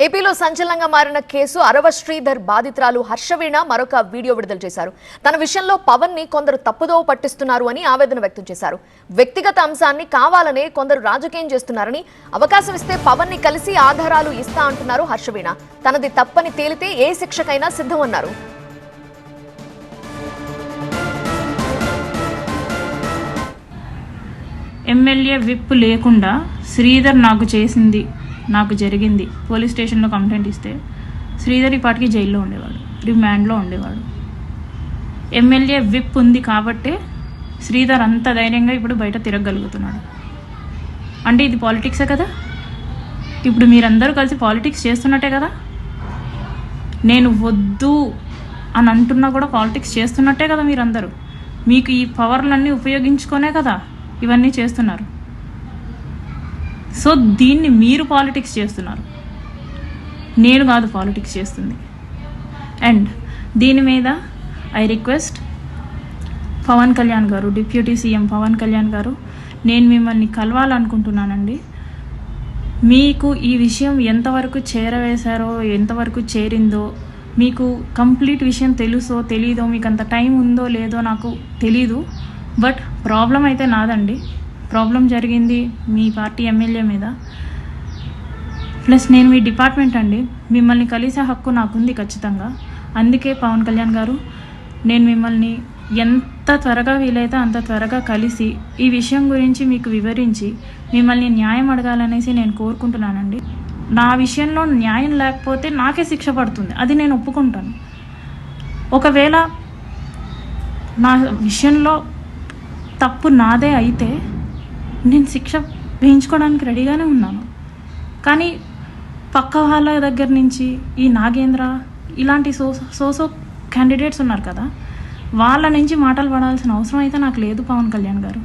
ఏపీలో సంచలనంగా మారిన కేసు అరవ శ్రీధర్ బాధితురాలు హర్షవీణ మరొక వీడియో విడుదల చేశారు. తన విషయంలో పవన్ ని కొందరు తప్పుదోవ పట్టిస్తున్నారు అని ఆవేదన వ్యక్తం చేశారు. వ్యక్తిగత అంశాన్ని కావాలనే కొందరు రాజకీయం చేస్తున్నారని, అవకాశం ఇస్తే పవన్ ని కలిసి ఆధారాలు ఇస్తా అంటున్నారు హర్షవీణ. తనది తప్పని తేలితే ఏ శిక్షకైనా సిద్ధమన్నారు. ఎమ్మెల్యే విప్ లేకుండా శ్రీధర్ నాకు జరిగింది పోలీస్ స్టేషన్లో కంప్లైంట్ ఇస్తే శ్రీధర్ ఈ పాటికి జైల్లో ఉండేవాడు, రిమాండ్లో ఉండేవాడు. ఎమ్మెల్యే విప్ ఉంది కాబట్టే శ్రీధర్ అంత ధైర్యంగా ఇప్పుడు బయట తిరగగలుగుతున్నాడు. అంటే ఇది పాలిటిక్సే కదా. ఇప్పుడు మీరందరూ కలిసి పాలిటిక్స్ చేస్తున్నట్టే కదా. నేను వద్దు అని అంటున్నా కూడా పాలిటిక్స్ చేస్తున్నట్టే కదా. మీరందరూ మీకు ఈ పవర్లన్నీ ఉపయోగించుకొనే కదా ఇవన్నీ చేస్తున్నారు. సో దీన్ని మీరు పాలిటిక్స్ చేస్తున్నారు, నేను కాదు పాలిటిక్స్ చేస్తుంది. అండ్ దీని మీద ఐ రిక్వెస్ట్ పవన్ కళ్యాణ్ గారు, డిప్యూటీ సీఎం పవన్ కళ్యాణ్ గారు, నేను మిమ్మల్ని కలవాలనుకుంటున్నానండి. మీకు ఈ విషయం ఎంతవరకు చేరవేశారో, ఎంతవరకు చేరిందో, మీకు కంప్లీట్ విషయం తెలుసో తెలీదో, మీకు అంత టైం ఉందో లేదో నాకు తెలీదు. బట్ ప్రాబ్లం అయితే నాదండి. ప్రాబ్లం జరిగింది మీ పార్టీ ఎమ్మెల్యే మీద. ప్లస్ నేను మీ డిపార్ట్మెంట్ అండి, మిమ్మల్ని కలిసే హక్కు నాకుంది ఖచ్చితంగా. అందుకే పవన్ కళ్యాణ్ గారు, నేను మిమ్మల్ని ఎంత త్వరగా వీలైతే అంత త్వరగా కలిసి ఈ విషయం గురించి మీకు వివరించి మిమ్మల్ని న్యాయం అడగాలనేసి నేను కోరుకుంటున్నానండి. నా విషయంలో న్యాయం లేకపోతే నాకే శిక్ష పడుతుంది, అది నేను ఒప్పుకుంటాను. ఒకవేళ నా విషయంలో తప్పు నాదే అయితే నేను శిక్ష వేయించుకోవడానికి రెడీగానే ఉన్నాను. కానీ పక్క వాళ్ళ దగ్గర నుంచి ఈ నాగేంద్ర ఇలాంటి సోసో క్యాండిడేట్స్ ఉన్నారు కదా, వాళ్ళ నుంచి మాటలు పడాల్సిన అవసరం అయితే నాకు లేదు పవన్ కళ్యాణ్ గారు.